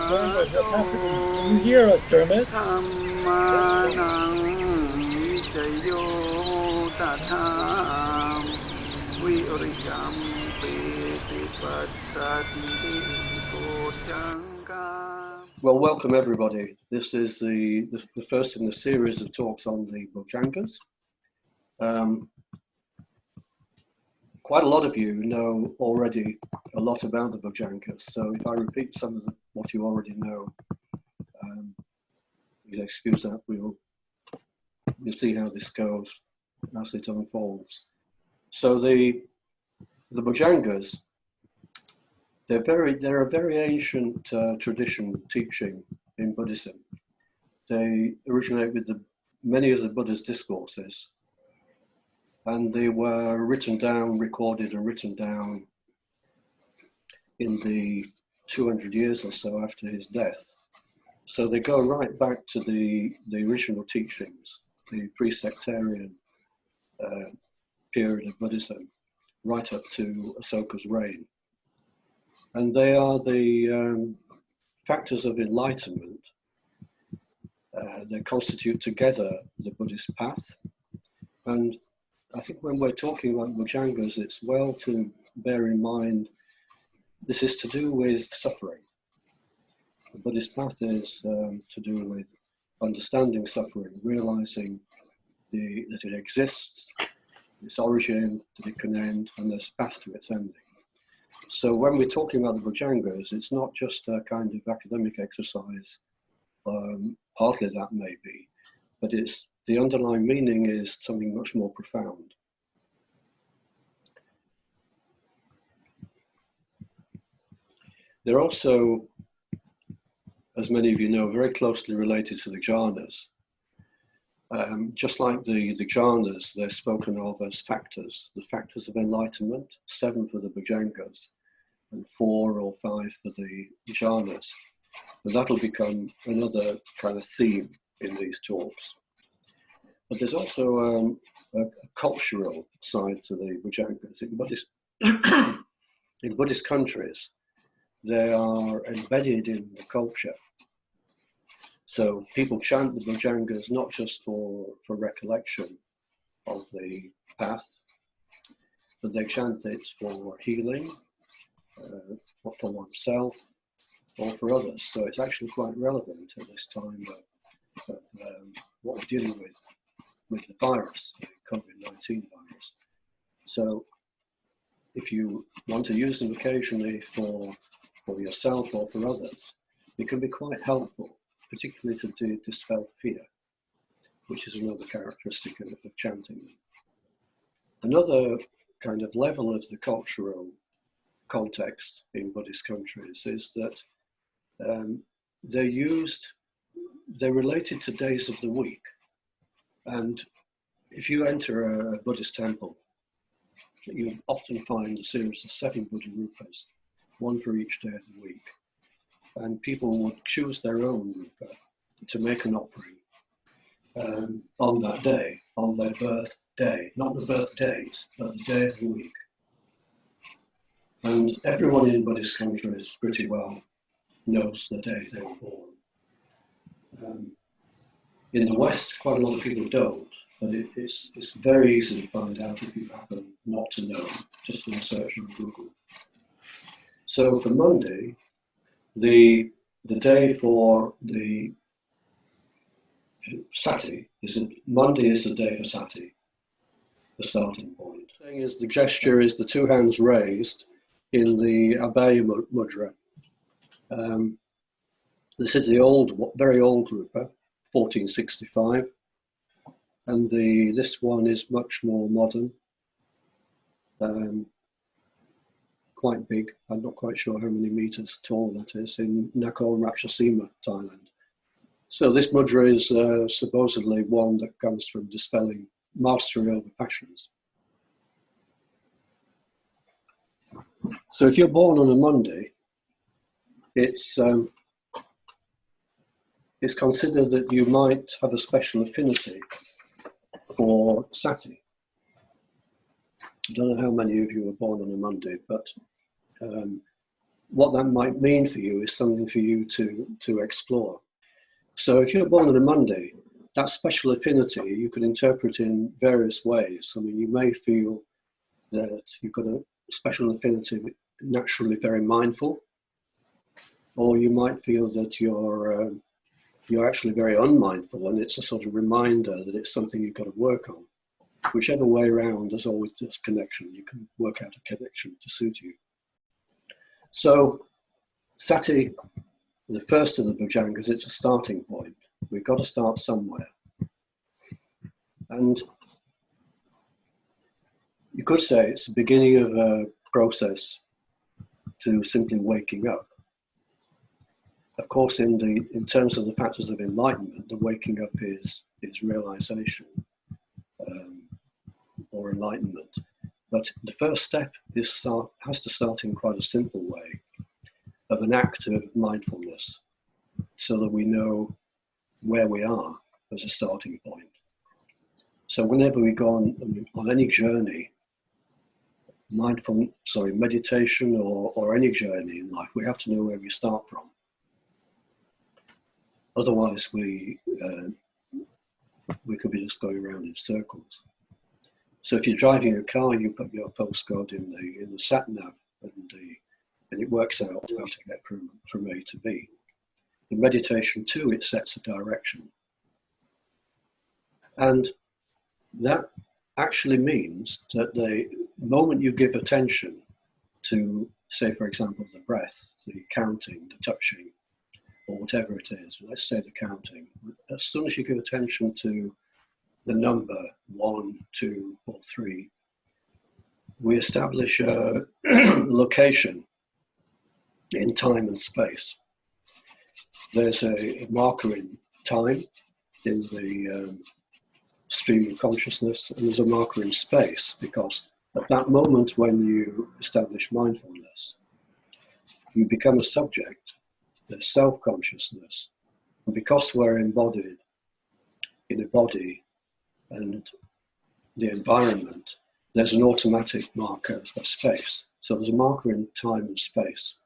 Dermot, what's happening? Can you hear us, Dermot? Well, welcome everybody. This is the first in the series of talks on the Bojjhaṅgās. Quite a lot of you know already a lot about the Bojjhaṅgās, so if I repeat some of what you already know, please excuse that. We'll see how this goes as it unfolds. So the Bojjhaṅgās, they're a very ancient tradition teaching in Buddhism. They originate with many of the Buddha's discourses, and they were recorded and written down in the 200 years or so after his death. So they go right back to the original teachings, the pre-sectarian period of Buddhism, right up to Asoka's reign. And they are the factors of enlightenment. They constitute together the Buddhist path. And I think when we're talking about Bojjhaṅgās, it's well to bear in mind this is to do with suffering. The Buddhist path is to do with understanding suffering, realizing that it exists, its origin, that it can end, and there's a path to its ending. So when we're talking about the Bojjhaṅgās, it's not just a kind of academic exercise, partly that may be, but the underlying meaning is something much more profound. They're also, as many of you know, very closely related to the jhanas. Just like the jhanas, they're spoken of as factors, the factors of enlightenment, 7 for the Bojjhaṅgās, and 4 or 5 for the jhanas. And that'll become another kind of theme in these talks. But there's also a cultural side to the Bojjhaṅgās. In Buddhist countries, they are embedded in the culture. So people chant the Bojjhaṅgās not just for recollection of the path, but they chant it for healing, or for oneself, or for others. So it's actually quite relevant at this time of what we're dealing with the virus, the COVID-19 virus. So if you want to use them occasionally for yourself or for others, it can be quite helpful, particularly to dispel fear, which is another characteristic of chanting. Another kind of level of the cultural context in Buddhist countries is that they're related to days of the week. And if you enter a Buddhist temple, you often find a series of 7 Buddha rupas, 1 for each day of the week. And people would choose their own rupa to make an offering on that day, on their birthday, not the birth date, but the day of the week. And everyone in Buddhist countries pretty well knows the day they were born. In the West, quite a lot of people don't, but it's very easy to find out if you happen not to know, just in a search on Google. So for Monday, the day for the Sati Monday is the day for Sati, the starting point. The thing is, the gesture is the 2 hands raised in the Abhaya Mudra. This is the very old rupa, 1465, and this one is much more modern, quite big. I'm not quite sure how many meters tall that is, in Nakhon Ratchasima, Thailand. So this mudra is supposedly one that comes from dispelling mastery over passions. So if you're born on a Monday, it's considered that you might have a special affinity for Sati. I don't know how many of you were born on a Monday, but what that might mean for you is something for you to explore. So if you're born on a Monday, that special affinity you can interpret in various ways. I mean, you may feel that you've got a special affinity, naturally very mindful, or you might feel that you're actually very unmindful, and it's a sort of reminder that it's something you've got to work on. Whichever way around, there's always this connection. You can work out a connection to suit you. So Sati, the first of the Bojjhaṅgās, it's a starting point. We've got to start somewhere. And you could say it's the beginning of a process to simply waking up. Of course, in terms of the factors of enlightenment, the waking up is realization or enlightenment. But the first step has to start in quite a simple way, of an act of mindfulness, so that we know where we are as a starting point. So whenever we go on any journey, meditation or any journey in life, we have to know where we start from. Otherwise, we could be just going around in circles. So if you're driving a car, you put your postcode in the sat nav, and it works out how to get from A to B. In meditation too, it sets a direction, and that actually means that the moment you give attention to, say, for example, the breath, the counting, the touching, or whatever it is, let's say the counting, as soon as you give attention to the number 1, 2, or 3, we establish a location in time and space. There's a marker in time in the stream of consciousness, and there's a marker in space, because at that moment when you establish mindfulness, you become a subject, there's self-consciousness, and because we're embodied in a body and the environment, there's an automatic marker of space. So there's a marker in time and space.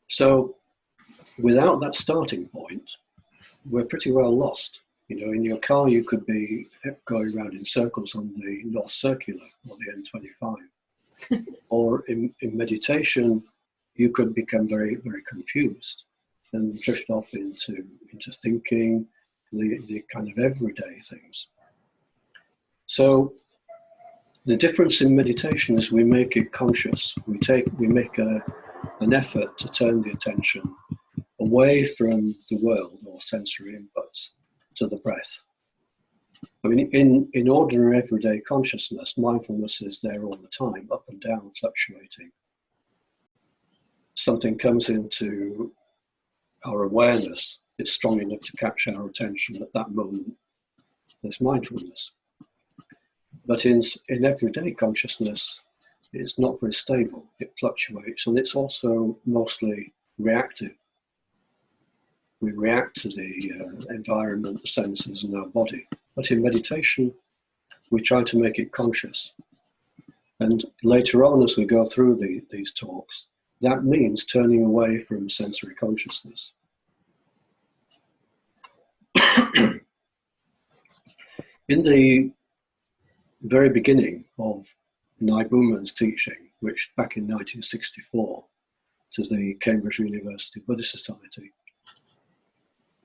So without that starting point, we're pretty well lost. You know, in your car, you could be going around in circles on the North Circular or the N25. Or in meditation, you could become very, very confused and drift off into thinking, the kind of everyday things. So the difference in meditation is we make it conscious. We make an effort to turn the attention away from the world or sensory inputs to the breath. I mean, in ordinary everyday consciousness, mindfulness is there all the time, up and down, fluctuating. Something comes into our awareness, it's strong enough to catch our attention at that moment. There's mindfulness. But in everyday consciousness, it's not very stable. It fluctuates, and it's also mostly reactive. We react to the environment, the senses, and our body. But in meditation, we try to make it conscious. And later on, as we go through these talks, that means turning away from sensory consciousness. In the very beginning of Buddha's teaching, which back in 1964 to the Cambridge University Buddhist Society,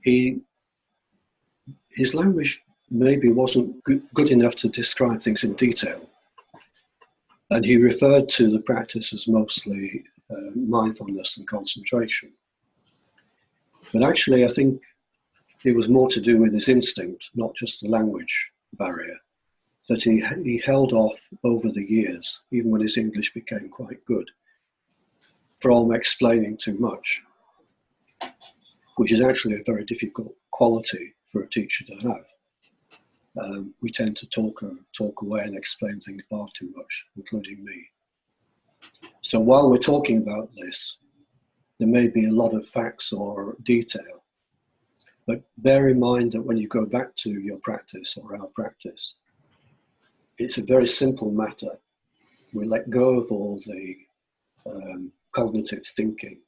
his language maybe wasn't good enough to describe things in detail. And he referred to the practice as mostly mindfulness and concentration. But actually, I think it was more to do with his instinct, not just the language barrier, that he held off over the years, even when his English became quite good, from explaining too much, which is actually a very difficult quality for a teacher to have. We tend to talk away and explain things far too much, including me. So while we're talking about this, there may be a lot of facts or detail, but bear in mind that when you go back to your practice or our practice, it's a very simple matter. We let go of all the cognitive thinking,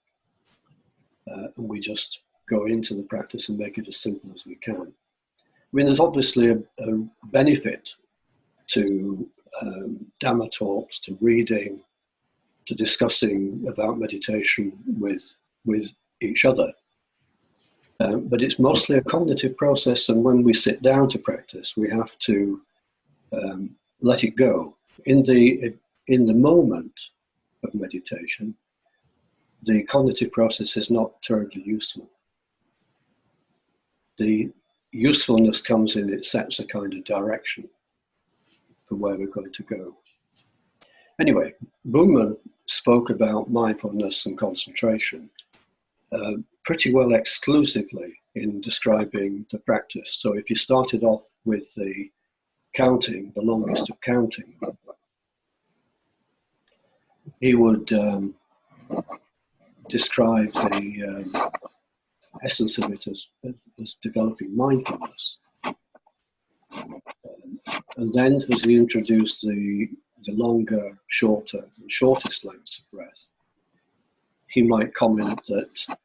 and we just go into the practice and make it as simple as we can. I mean, there's obviously a benefit to Dhamma talks, to reading, to discussing about meditation with each other. But it's mostly a cognitive process, and when we sit down to practice, we have to let it go. In the moment of meditation, the cognitive process is not terribly useful. The usefulness comes in, it sets a kind of direction for where we're going to go. Anyway, Buddha spoke about mindfulness and concentration pretty well exclusively in describing the practice. So if you started off with the counting, the longest of counting, he would describe the essence of it as developing mindfulness. And then as he introduced the longer, shorter, and shortest lengths of breath, he might comment that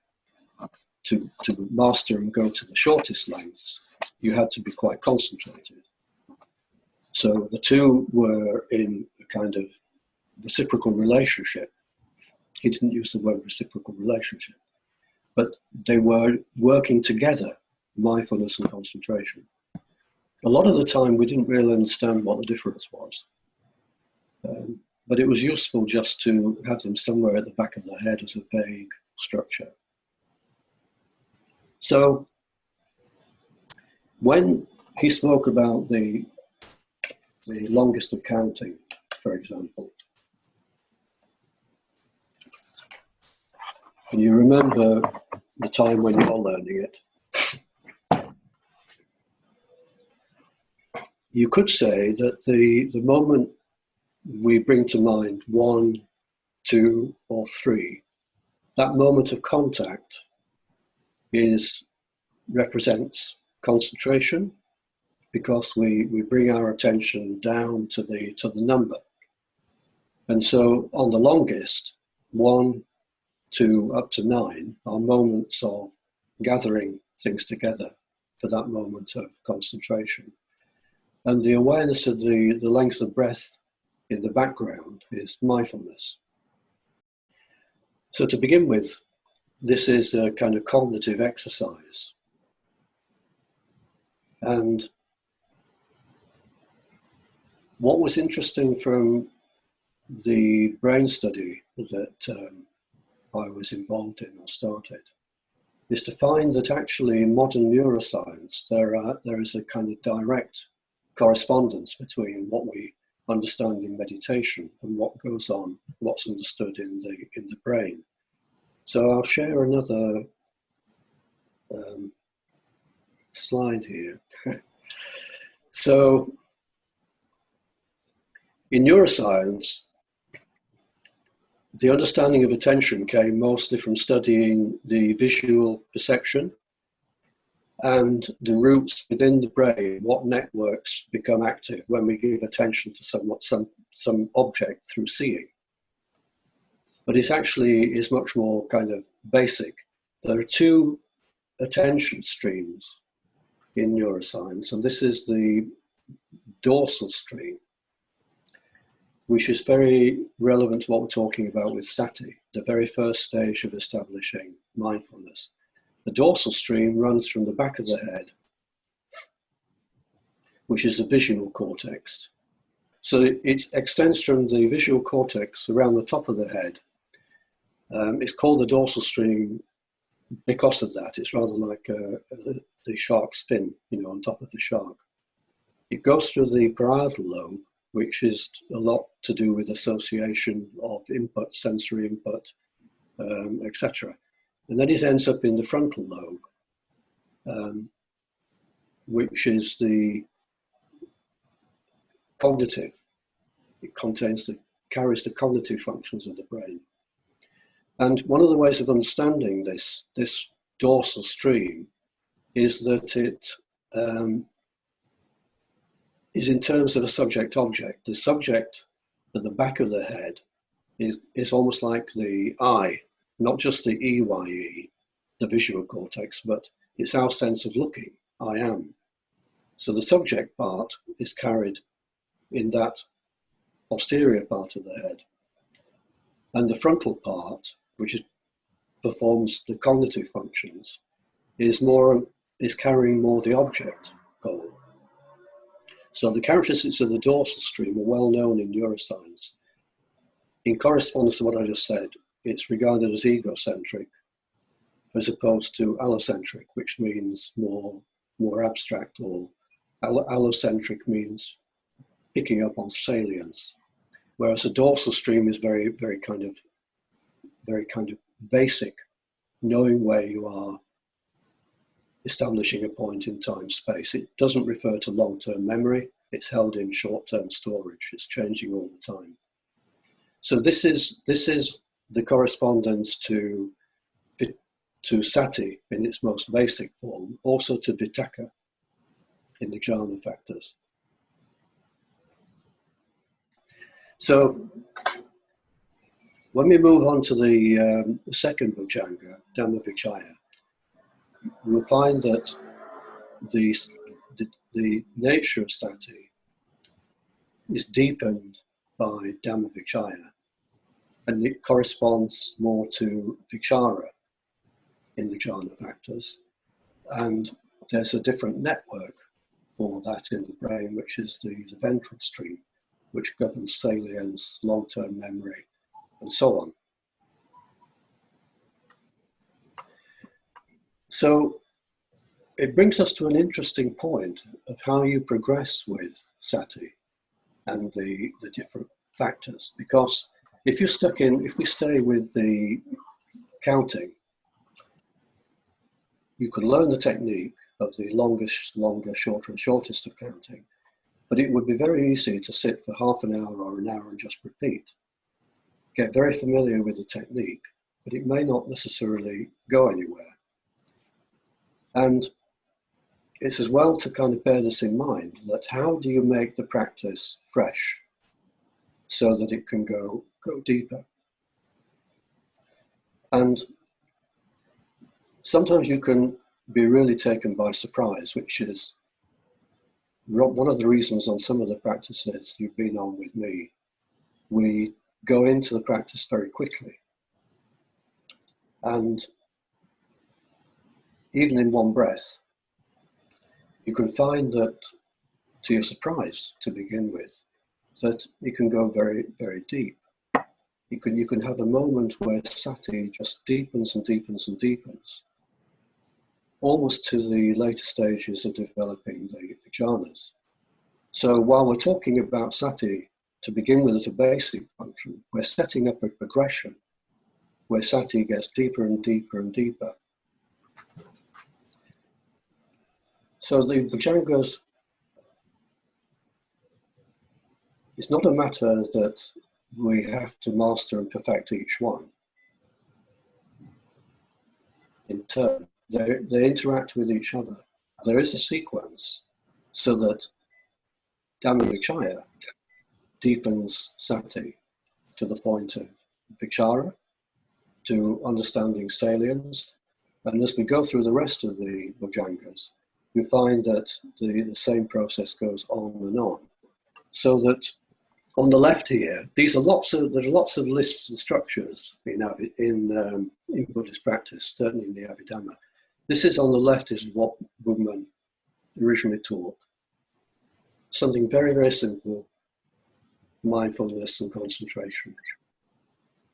to master and go to the shortest lengths, you had to be quite concentrated. So the two were in a kind of reciprocal relationship. He didn't use the word reciprocal relationship, but they were working together, mindfulness and concentration. A lot of the time we didn't really understand what the difference was, but it was useful just to have them somewhere at the back of the head as a vague structure. So when he spoke about the longest of counting, for example, and you remember the time when you're learning it, you could say that the moment we bring to mind 1, 2, or 3, that moment of contact represents concentration, because we bring our attention down to the number. And so on the longest, 1, 2, up to 9 are moments of gathering things together for that moment of concentration. And the awareness of the length of breath in the background is mindfulness. So to begin with, this is a kind of cognitive exercise. And what was interesting from the brain study that I was involved in or started is to find that actually in modern neuroscience there is a kind of direct correspondence between what we understand in meditation and what goes on, what's understood in the brain. So I'll share another slide here. So in neuroscience, the understanding of attention came mostly from studying the visual perception and the routes within the brain, what networks become active when we give attention to some object through seeing. But it actually is much more kind of basic. There are two attention streams in neuroscience, and this is the dorsal stream, which is very relevant to what we're talking about with Sati, the very first stage of establishing mindfulness. The dorsal stream runs from the back of the head, which is the visual cortex. So it extends from the visual cortex around the top of the head. It's called the dorsal stream because of that. It's rather like the shark's fin, on top of the shark. It goes through the parietal lobe, which is a lot to do with association of input, sensory input, etc. And then it ends up in the frontal lobe, which is the cognitive. It carries the cognitive functions of the brain. And one of the ways of understanding this dorsal stream is that it is in terms of a subject-object. The subject at the back of the head is almost like the I, not just the EYE, the visual cortex, but it's our sense of looking, I am. So the subject part is carried in that posterior part of the head. And the frontal part, which performs the cognitive functions, is carrying more the object goal. So the characteristics of the dorsal stream are well known in neuroscience. In correspondence to what I just said, it's regarded as egocentric as opposed to allocentric, which means more abstract, or allocentric means picking up on salience, whereas a dorsal stream is very kind of basic, knowing where you are, establishing a point in time space. It doesn't refer to long-term memory. It's held in short-term storage. It's changing all the time. So this is the correspondence to Sati in its most basic form, also to Vitakka in the jhana factors. So when we move on to the second Bojjhaṅgā, Dhammavichaya, we'll find that the nature of Sati is deepened by Dhammavichaya, and it corresponds more to Vichara in the jhana factors. And there's a different network for that in the brain, which is the ventral stream, which governs salience, long-term memory, and so on. So it brings us to an interesting point of how you progress with Sati and the different factors. Because if we stay with the counting, you can learn the technique of the longest, longer, shorter, and shortest of counting, but it would be very easy to sit for half an hour or an hour and just repeat. Get very familiar with the technique, but it may not necessarily go anywhere. And it's as well to kind of bear this in mind, that how do you make the practice fresh so that it can go deeper? And sometimes you can be really taken by surprise, which is one of the reasons on some of the practices you've been on with me, we go into the practice very quickly. And even in one breath, you can find that, to your surprise to begin with, that it can go very, very deep. You can have a moment where Sati just deepens and deepens and deepens, almost to the later stages of developing the jhanas. So while we're talking about Sati, to begin with as a basic function, we're setting up a progression where Sati gets deeper and deeper and deeper. So the Bojjhaṅgās, it's not a matter that we have to master and perfect each one in turn. They interact with each other. There is a sequence so that Dhammavichaya deepens Sati to the point of Vichara, to understanding salience. And as we go through the rest of the Bojjhaṅgās, we find that the same process goes on and on. So that on the left here, there's lots of lists and structures in Buddhist practice, certainly in the Abhidhamma. This is on the left is what Buddha originally taught. Something very, very simple, mindfulness and concentration.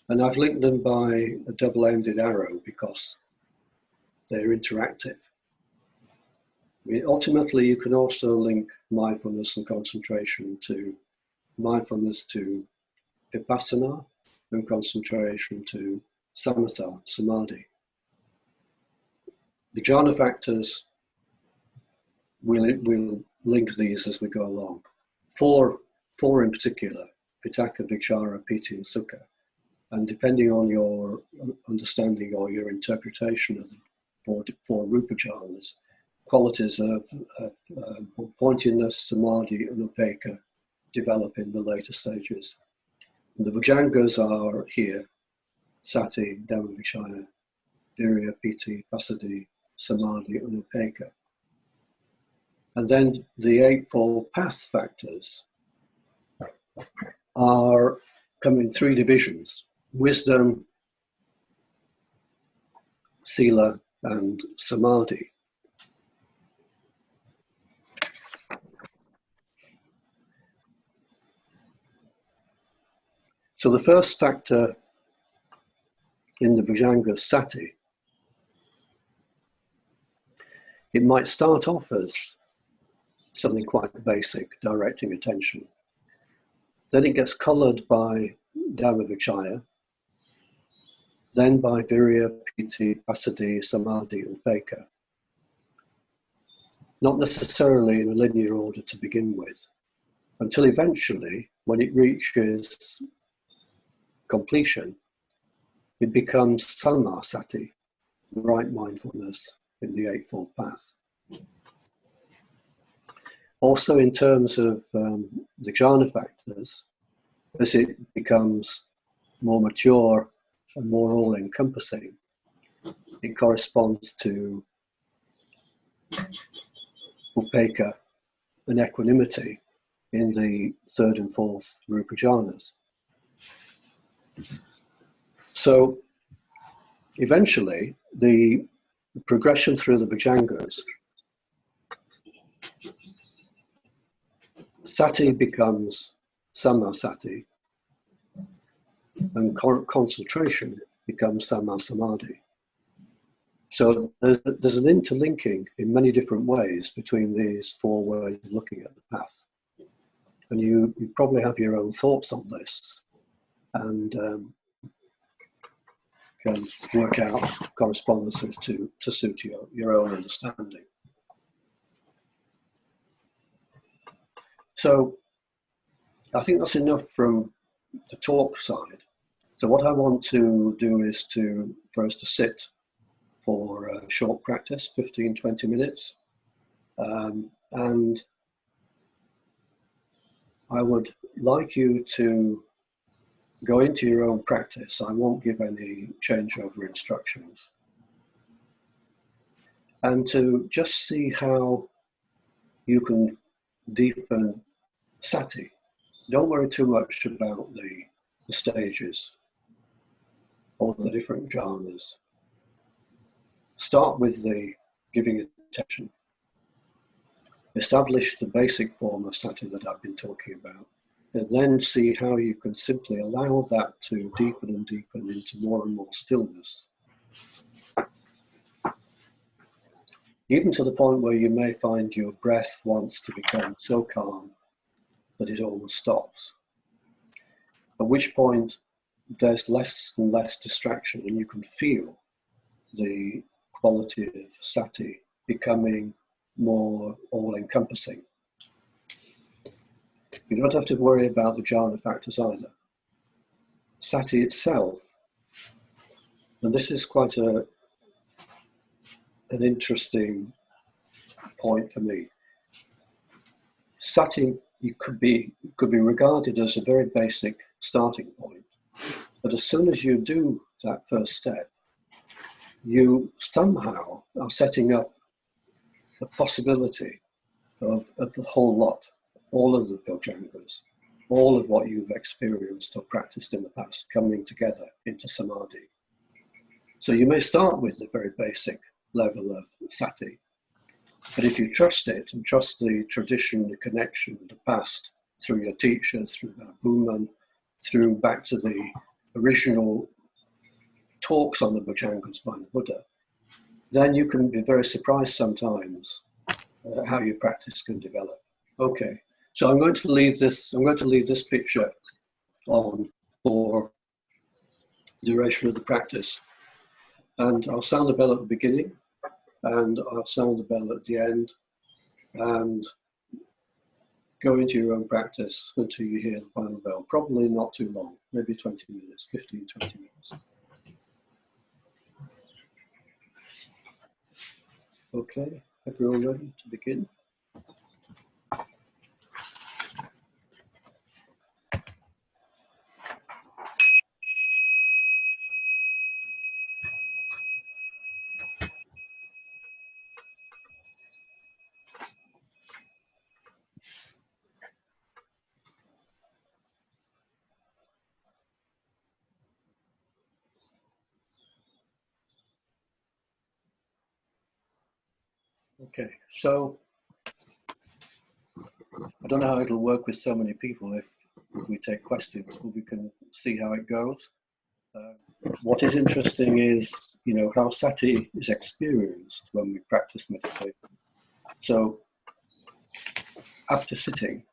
And I've linked them by a double-ended arrow because they're interactive. I mean, ultimately, you can also link mindfulness and concentration to mindfulness to vipassana and concentration to samatha, samadhi. The jhana factors, we'll link these as we go along. Four in particular, vitakka, vichara, piti, and sukha. And depending on your understanding or your interpretation of the four rupa jhanas, qualities of pointedness, samadhi, and upekkha develop in the later stages. The Bojjhaṅgās are here: Sati, Dhammavichaya, Virya, Piti, Passaddhi, Samadhi, and Upekkha. And then the Eightfold Path factors are come in three divisions: wisdom, sila, and samadhi. So the first factor in the Bojjhaṅgā, Sati, it might start off as something quite basic, directing attention. Then it gets coloured by Dhammavichaya, then by Virya, Piti, Passaddhi, Samadhi, and Upekkha. Not necessarily in a linear order to begin with, until eventually, when it reaches completion, it becomes Sammasati, right mindfulness in the Eightfold Path. Also, in terms of the jhana factors, as it becomes more mature and more all-encompassing, it corresponds to upekkha and equanimity in the third and fourth rupa jhanas. So eventually, the progression through the Bojjhaṅgās, Sati becomes Sammasati, and concentration becomes Sammasamadhi. So there's an interlinking in many different ways between these four ways of looking at the path. And you probably have your own thoughts on this, and can work out correspondences to suit your own understanding. So I think that's enough from the talk side. So what I want to do is for us to sit for a short practice, 15, 20 minutes. And I would like you to go into your own practice. I won't give any changeover instructions. And to just see how you can deepen Sati. Don't worry too much about the stages or the different jhanas. Start with the giving attention. Establish the basic form of Sati that I've been talking about, and then see how you can simply allow that to deepen and deepen into more and more stillness. Even to the point where you may find your breath wants to become so calm that it almost stops. At which point there's less and less distraction, and you can feel the quality of Sati becoming more all-encompassing. You don't have to worry about the jhana factors either. Sati itself, and this is quite an interesting point for me. Sati could be regarded as a very basic starting point, but as soon as you do that first step, you somehow are setting up the possibility of the whole lot, all of the Bojjhaṅgās, all of what you've experienced or practiced in the past coming together into samadhi. So you may start with the very basic level of Sati, but if you trust it and trust the tradition, the connection, the past, through your teachers, through Buddhism, through back to the original talks on the Bojjhaṅgās by the Buddha, then you can be very surprised sometimes how your practice can develop. Okay, so I'm going to leave this picture on for the duration of the practice, and I'll sound the bell at the beginning, and I'll sound the bell at the end, and go into your own practice until you hear the final bell. Probably not too long, maybe 20 minutes, 15, 20 minutes. Okay, everyone ready to begin? Okay, so I don't know how it'll work with so many people if we take questions, but we can see how it goes. What is interesting is, you know, how Sati is experienced when we practice meditation. So after sitting,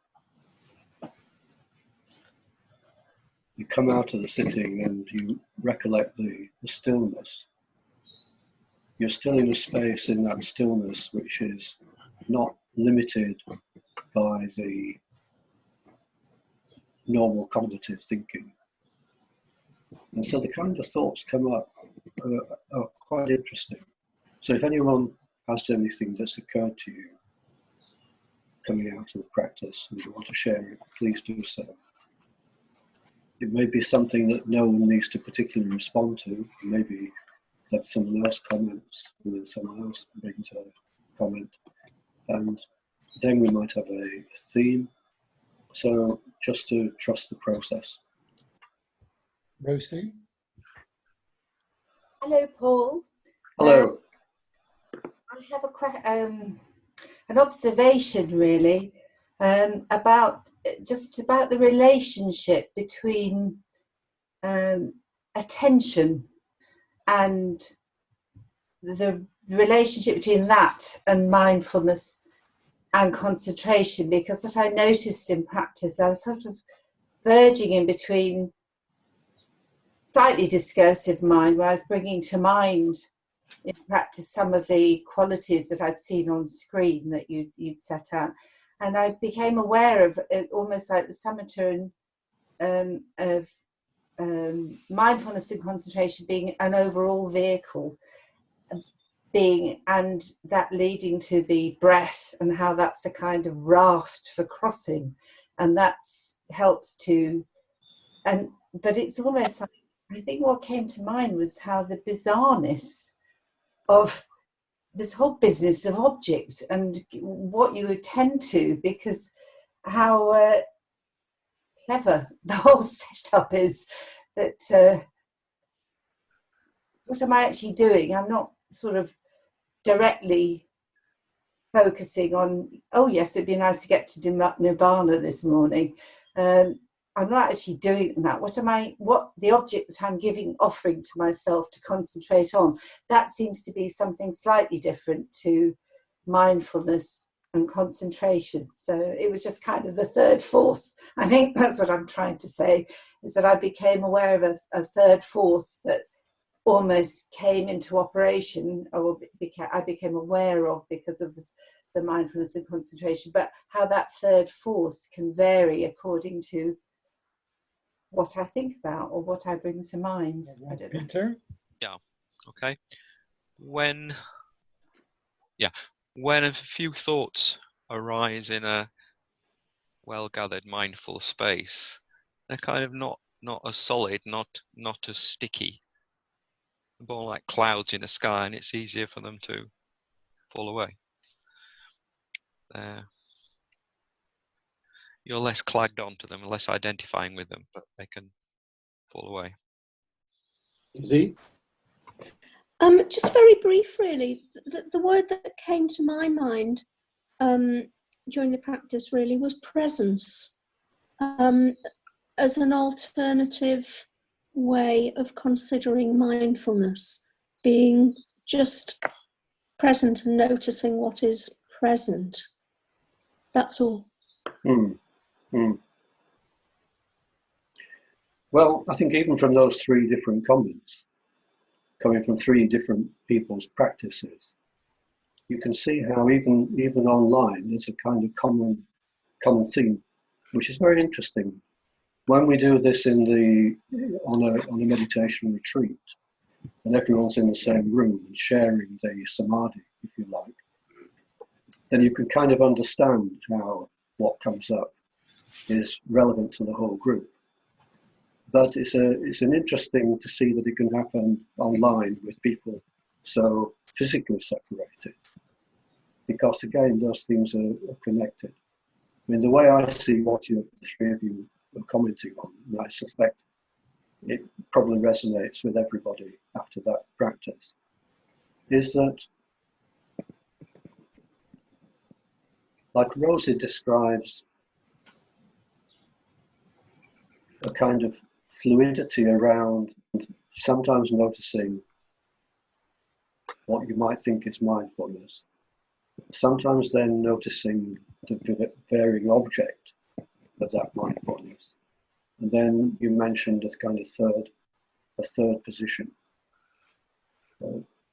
you come out of the sitting and you recollect the stillness. You're still in a space in that stillness which is not limited by the normal cognitive thinking. And so the kind of thoughts come up are quite interesting. So if anyone has anything that's occurred to you coming out of the practice and you want to share it, please do so. It may be something that no one needs to particularly respond to. Maybe let someone else comments and then someone else brings a comment. And then we might have a theme. So just to trust the process. Rosie? Hello, Paul. Hello. I have an observation, really, about the relationship between attention and the relationship between that and mindfulness and concentration. Because what I noticed in practice, I was sort of verging in between slightly discursive mind, where I was bringing to mind in practice some of the qualities that I'd seen on screen that you'd set out, and I became aware of it, almost like the samatha of mindfulness and concentration being an overall vehicle, and that leading to the breath and how that's a kind of raft for crossing, and that's helped to, but it's almost like, I think what came to mind was how the bizarreness of this whole business of object and what you attend to, because how clever the whole setup is, that what am I actually doing? I'm not sort of directly focusing on, oh yes, it'd be nice to get to Nirvana this morning. I'm not actually doing that. What the object that I'm offering to myself to concentrate on, that seems to be something slightly different to mindfulness and concentration. So it was just kind of the third force. I think that's what I'm trying to say, is that I became aware of a third force that almost came into operation, or I became aware of because of the mindfulness and concentration, but how that third force can vary according to what I think about or what I bring to mind. I don't know. Peter? Yeah, okay. When a few thoughts arise in a well-gathered mindful space, they're kind of not as solid, not as sticky, more like clouds in the sky, and it's easier for them to fall away. You're less clagged onto them, less identifying with them, but they can fall away. Izzy? Just very brief, really. The word that came to my mind during the practice really was presence, as an alternative way of considering mindfulness, being just present and noticing what is present. That's all. Well, I think even from those three different comments, coming from three different people's practices, you can see how even online there's a kind of common theme, which is very interesting. When we do this on a meditation retreat, and everyone's in the same room and sharing the samadhi, if you like, then you can kind of understand how what comes up is relevant to the whole group. But it's an interesting to see that it can happen online with people so physically separated, because again those things are connected. I mean, the way I see what the three of you are commenting on, and I suspect it probably resonates with everybody after that practice, is that like Rosie describes a kind of fluidity around sometimes noticing what you might think is mindfulness, sometimes then noticing the varying object of that mindfulness. And then you mentioned a kind of third position.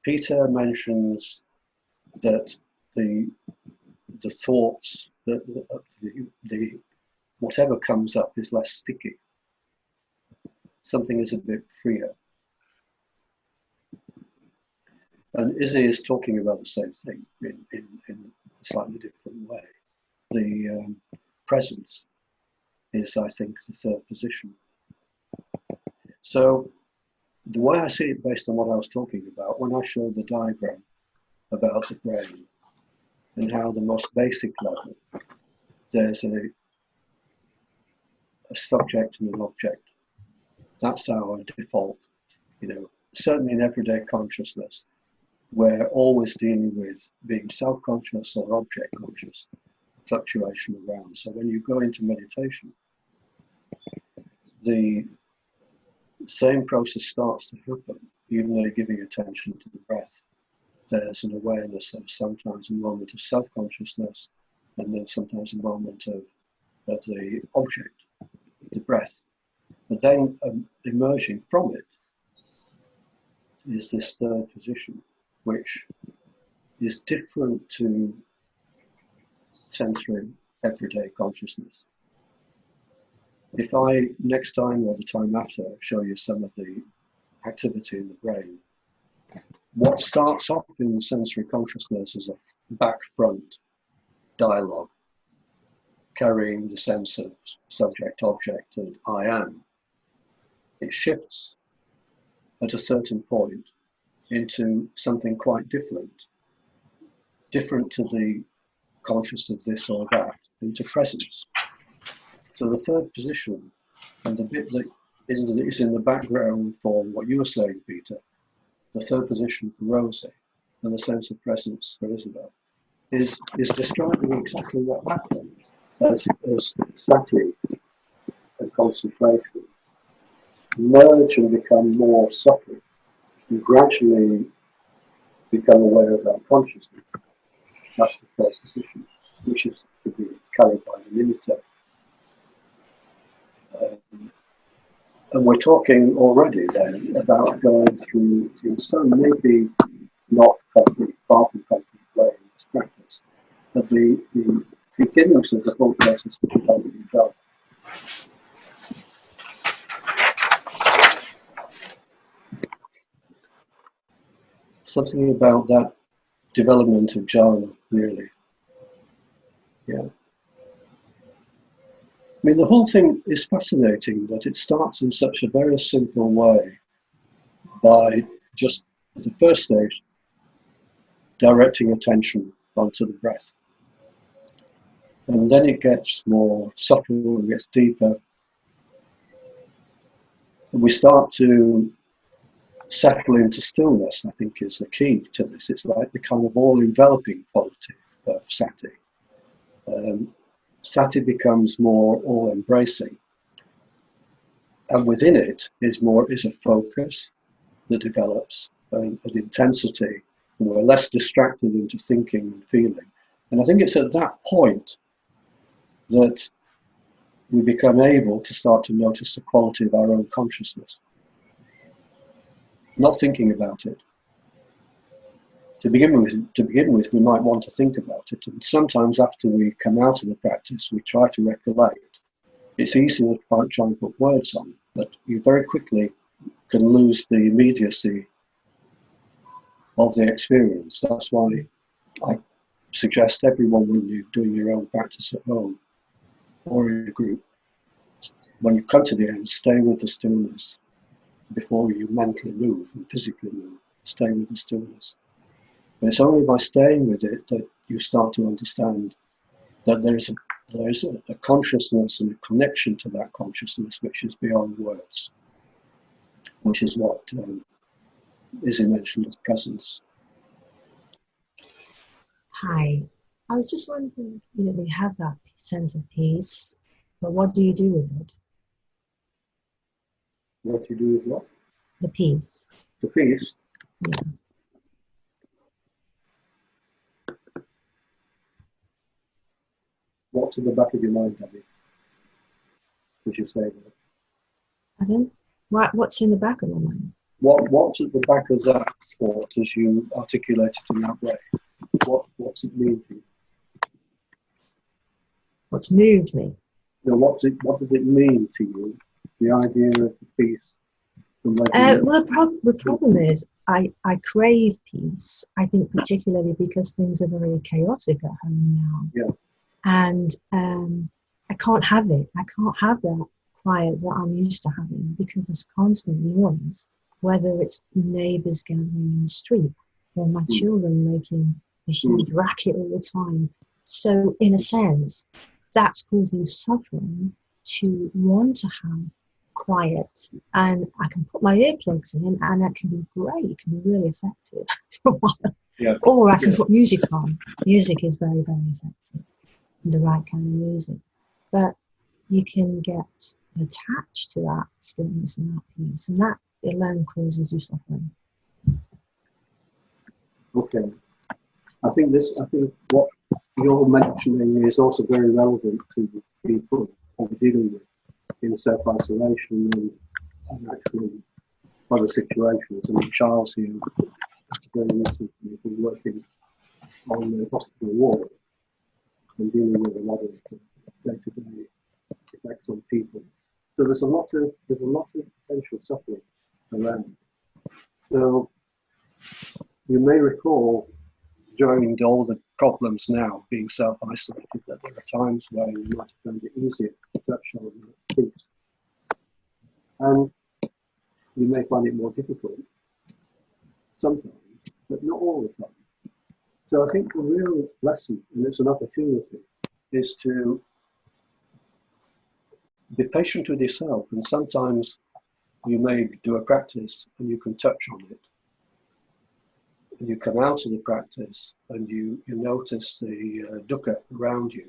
Peter mentions that the thoughts, the whatever comes up is less sticky. Something is a bit freer. And Izzy is talking about the same thing in a slightly different way. The presence is, I think, the third position. So the way I see it, based on what I was talking about, when I showed the diagram about the brain and how the most basic level, there's a subject and an object. That's our default, certainly in everyday consciousness. We're always dealing with being self-conscious or object conscious, fluctuation around. So when you go into meditation, the same process starts to happen, even though you're giving attention to the breath. There's an awareness of sometimes a moment of self-consciousness, and then sometimes a moment of the object, the breath. But then emerging from it is this third position, which is different to sensory everyday consciousness. If I, next time or the time after, show you some of the activity in the brain, what starts off in sensory consciousness is a back-front dialogue, carrying the sense of subject, object, and I am. It shifts at a certain point into something quite different to the conscious of this or that, into presence. So the third position, and the bit that is in the background for what you were saying, Peter, the third position for Rosie, and the sense of presence for Isabel, is describing exactly what happens as Sati and concentration merge and become more subtle, and gradually become aware of our consciousness. That's the first position, which is to be carried by the limiter. And we're talking already then about going through some maybe not complete, far from complete way in this practice, but the beginnings of the whole process of becoming done. Something about that development of jhana, really. Yeah. I mean, the whole thing is fascinating that it starts in such a very simple way by just, the first stage, directing attention onto the breath. And then it gets more subtle, it gets deeper. And we start to settle into stillness, I think, is the key to this. It's like the kind of all-enveloping quality of Sati. Sati becomes more all-embracing. And within it is a focus that develops, an intensity, and we're less distracted into thinking and feeling. And I think it's at that point that we become able to start to notice the quality of our own consciousness. Not thinking about it. To begin with, we might want to think about it, and sometimes after we come out of the practice, we try to recollect. It's easy to try and put words on, but you very quickly can lose the immediacy of the experience. That's why I suggest everyone, when you're doing your own practice at home or in a group, when you come to the end, stay with the stillness before you mentally move and physically move. Stay with the stillness. And it's only by staying with it that you start to understand that there is a consciousness and a connection to that consciousness which is beyond words, which is what Izzy mentioned as presence. Hi. I was just wondering, they have that sense of peace, but what do you do with it? What do you do with what? The peace. The peace? Yeah. What's in the back of your mind, Abby? As you say that. Pardon? What's in the back of my mind? What's at the back of that thought as you articulate it in that way? What's it mean to you? What's moved me? What does it mean to you? The idea of the peace. Well, the problem is I crave peace. I think particularly because things are very chaotic at home now. Yeah. And I can't have it. I can't have that quiet that I'm used to having because there's constant noise, whether it's neighbours gathering in the street or my children making a huge racket all the time. So in a sense, that's causing suffering to want to have quiet, and I can put my earplugs in and that can be great, it can be really effective for a while. Yeah. Or I can put music on. Music is very, very effective, the right kind of music, but you can get attached to that stillness and that peace, and that alone causes you suffering. Okay. I think what you're mentioning is also very relevant to people who are dealing with in self-isolation and actually other situations. I mean, Charles here, very recently, been working on the hospital ward and dealing with a lot of day-to-day effects on people. So there's a lot of potential suffering around. So you may recall during all the problems now being self-isolated that there are times where you might have found it easier to touch on peace. And you may find it more difficult sometimes, but not all the time. So I think the real lesson, and it's an opportunity, is to be patient with yourself. And sometimes you may do a practice and you can touch on it. And you come out of the practice and you notice the dukkha around you.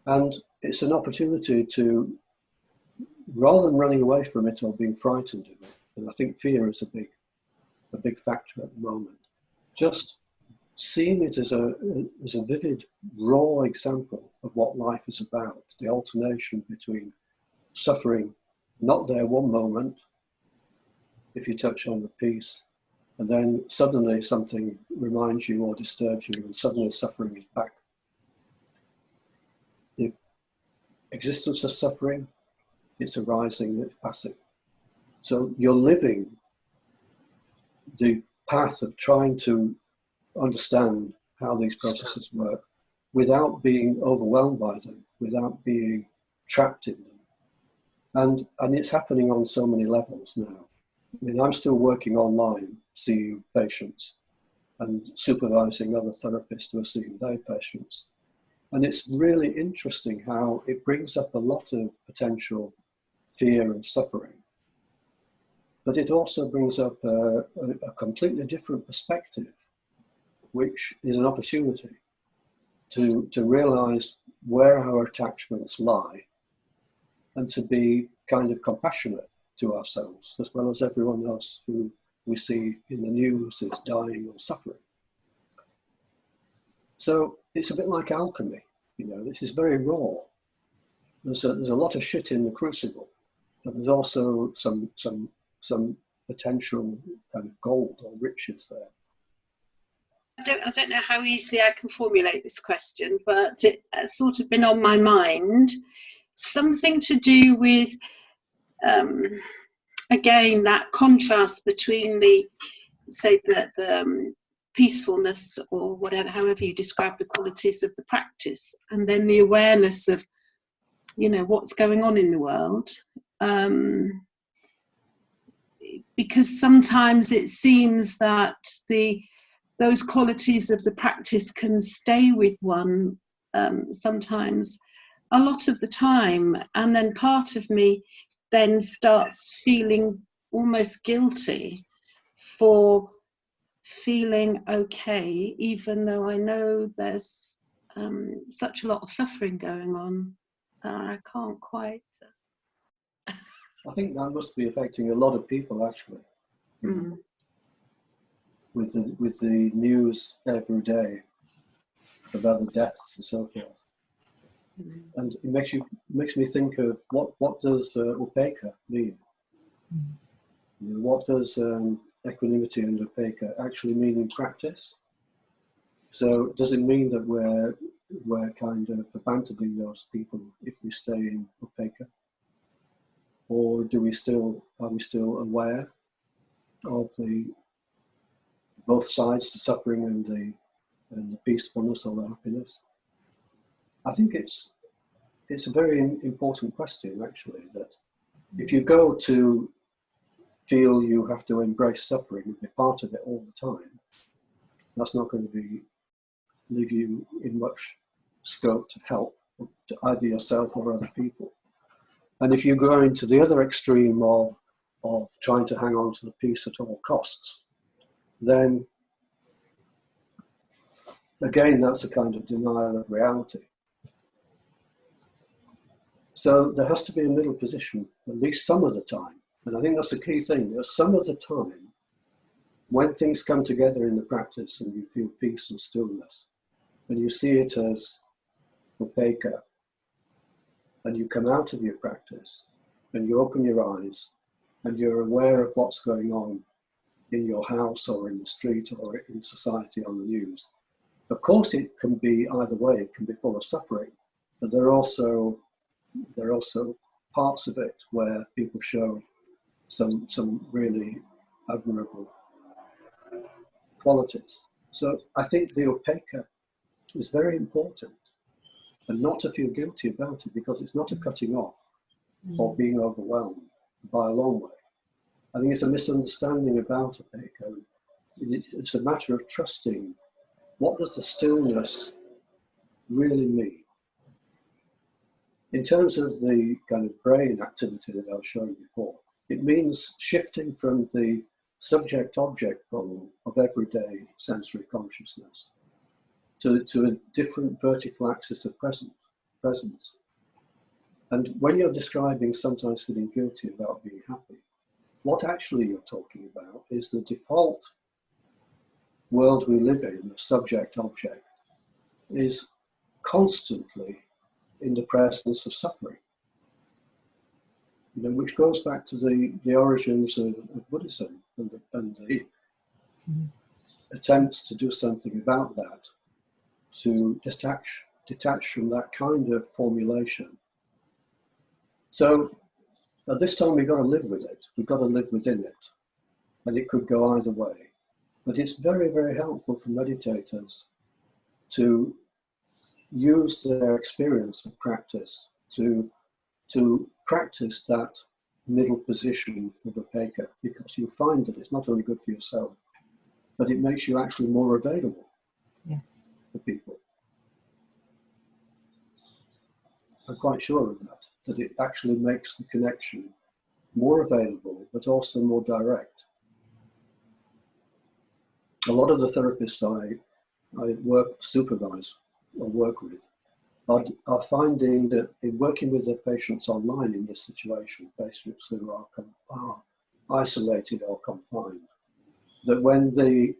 And it's an opportunity to, rather than running away from it or being frightened of it, and I think fear is a big factor at the moment, just seeing it as a vivid, raw example of what life is about, the alternation between suffering, not there one moment, if you touch on the peace, and then suddenly something reminds you or disturbs you, and suddenly suffering is back. The existence of suffering, it's arising, it's passing. So you're living the path of trying to understand how these processes work without being overwhelmed by them, without being trapped in them. And it's happening on so many levels now. I mean, I'm still working online, seeing patients and supervising other therapists who are seeing their patients. And it's really interesting how it brings up a lot of potential fear and suffering. But it also brings up a completely different perspective, which is an opportunity to realize where our attachments lie and to be kind of compassionate to ourselves, as well as everyone else who we see in the news is dying or suffering. So it's a bit like alchemy, this is very raw. There's a lot of shit in the crucible, but there's also some potential kind of gold or riches there. I don't know how easily I can formulate this question, but it's sort of been on my mind. Something to do with, again, that contrast between the peacefulness or whatever, however you describe the qualities of the practice, and then the awareness of, what's going on in the world. Because sometimes it seems that those qualities of the practice can stay with one sometimes a lot of the time, and then part of me then starts feeling almost guilty for feeling okay, even though I know there's such a lot of suffering going on. I can't quite. I think that must be affecting a lot of people, actually, with the news every day of other deaths and so forth. And it makes me think of what does upekkha mean? What does equanimity and upekkha actually mean in practice? So does it mean that we're kind of abandoning those people if we stay in upekkha? Or are we still aware of both sides, the suffering and the peacefulness or the happiness? I think it's a very important question, actually, that if you go to feel you have to embrace suffering and be part of it all the time, that's not going to leave you in much scope to help to either yourself or other people. And if you go into the other extreme of trying to hang on to the peace at all costs, then again, that's a kind of denial of reality. So there has to be a middle position, at least some of the time. And I think that's the key thing. There's some of the time when things come together in the practice and you feel peace and stillness, and you see it as upekkha, and you come out of your practice and you open your eyes and you're aware of what's going on in your house or in the street or in society on the news. Of course, it can be either way. It can be full of suffering, but there are also parts of it where people show some really admirable qualities. So I think the upekkha is very important, and not to feel guilty about it, because it's not a cutting off or being overwhelmed by a long way. I think it's a misunderstanding about upekkha. It's a matter of trusting. What does the stillness really mean? In terms of the kind of brain activity that I was showing before, it means shifting from the subject-object problem of everyday sensory consciousness to a different vertical axis of presence. And when you're describing sometimes feeling guilty about being happy, what actually you're talking about is the default world we live in, the subject-object, is constantly in the presence of suffering. Which goes back to the origins of Buddhism and the attempts to do something about that, to detach from that kind of formulation. So at this time we've got to live with it. We've got to live within it, and it could go either way. But it's very, very helpful for meditators to use their experience of practice to practice that middle position of upekkha, because you find that it's not only good for yourself, but it makes you actually more available for people. I'm quite sure of that it actually makes the connection more available, but also more direct. A lot of the therapists I supervise or work with are finding that in working with their patients online in this situation, patients who are isolated or confined, that when the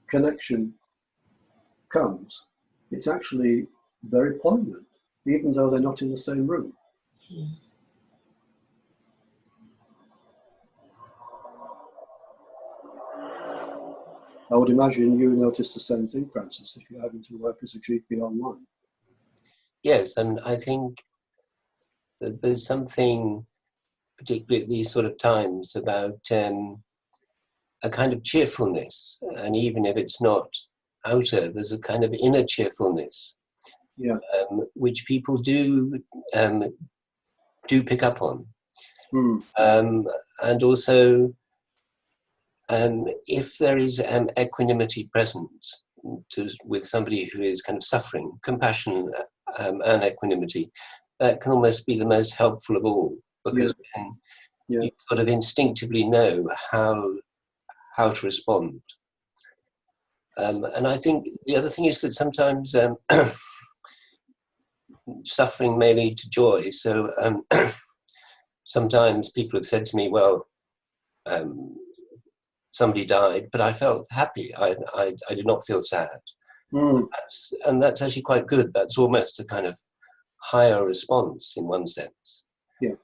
connection comes, it's actually very poignant, even though they're not in the same room. I would imagine you notice the same thing, Francis, if you're having to work as a GP online. Yes, and I think that there's something, particularly at these sort of times, about a kind of cheerfulness, and even if it's not outer, there's a kind of inner cheerfulness, which people do pick up on, and also if there is equanimity present with somebody who is kind of suffering, compassion and equanimity, that can almost be the most helpful of all, because you sort of instinctively know how to respond. And I think the other thing is that sometimes suffering may lead to joy. So sometimes people have said to me, well, somebody died, but I felt happy. I did not feel sad. And that's actually quite good. That's almost a kind of higher response in one sense. Yeah.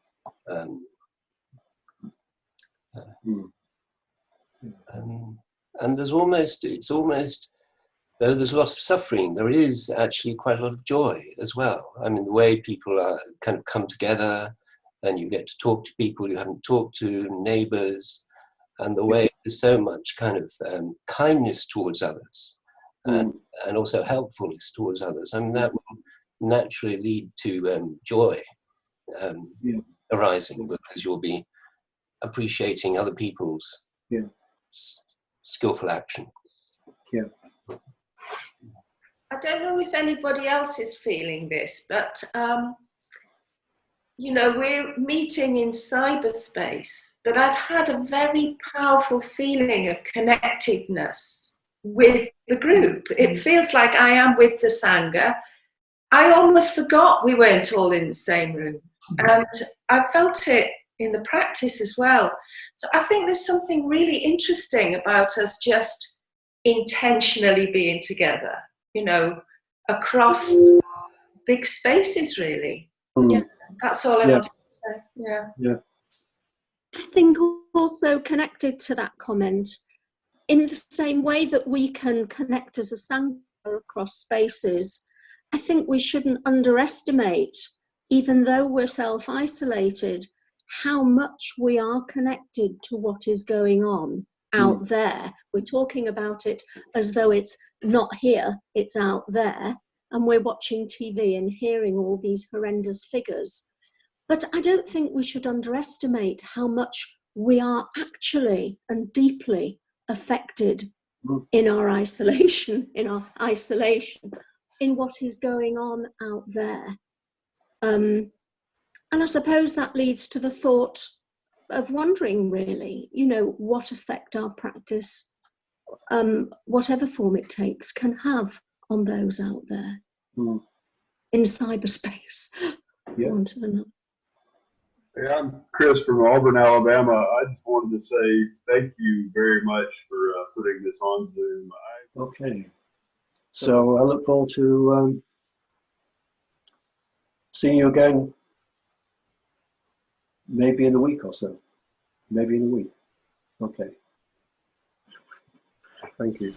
And there's almost, though there's a lot of suffering, there is actually quite a lot of joy as well. I mean, the way people are kind of come together, and you get to talk to people you haven't talked to, neighbors, and the way there's so much kind of kindness towards others, and also helpfulness towards others. I mean, that will naturally lead to joy arising, because you'll be appreciating other people's skillful action. Yeah. I don't know if anybody else is feeling this, but you know, we're meeting in cyberspace, but I've had a very powerful feeling of connectedness with the group. It feels like I am with the Sangha. I almost forgot we weren't all in the same room, and I felt it in the practice as well. So I think there's something really interesting about us just intentionally being together, you know, across big spaces, really. Yeah, that's all I wanted to say. Yeah. I think also connected to that comment, in the same way that we can connect as a Sangha across spaces, I think we shouldn't underestimate, even though we're self-isolated, how much we are connected to what is going on out there. We're talking about it as though it's not here, it's out there, and we're watching TV and hearing all these horrendous figures. But I don't think we should underestimate how much we are actually and deeply affected in our isolation, in what is going on out there. And I suppose that leads to the thought of wondering, really, you know, what effect our practice, whatever form it takes, can have on those out there in cyberspace. Yeah. Hey, I'm Chris from Auburn, Alabama. I just wanted to say thank you very much for putting this on Zoom. Okay. So I look forward to seeing you again, maybe in a week or so. Maybe in a week. Okay. Thank you.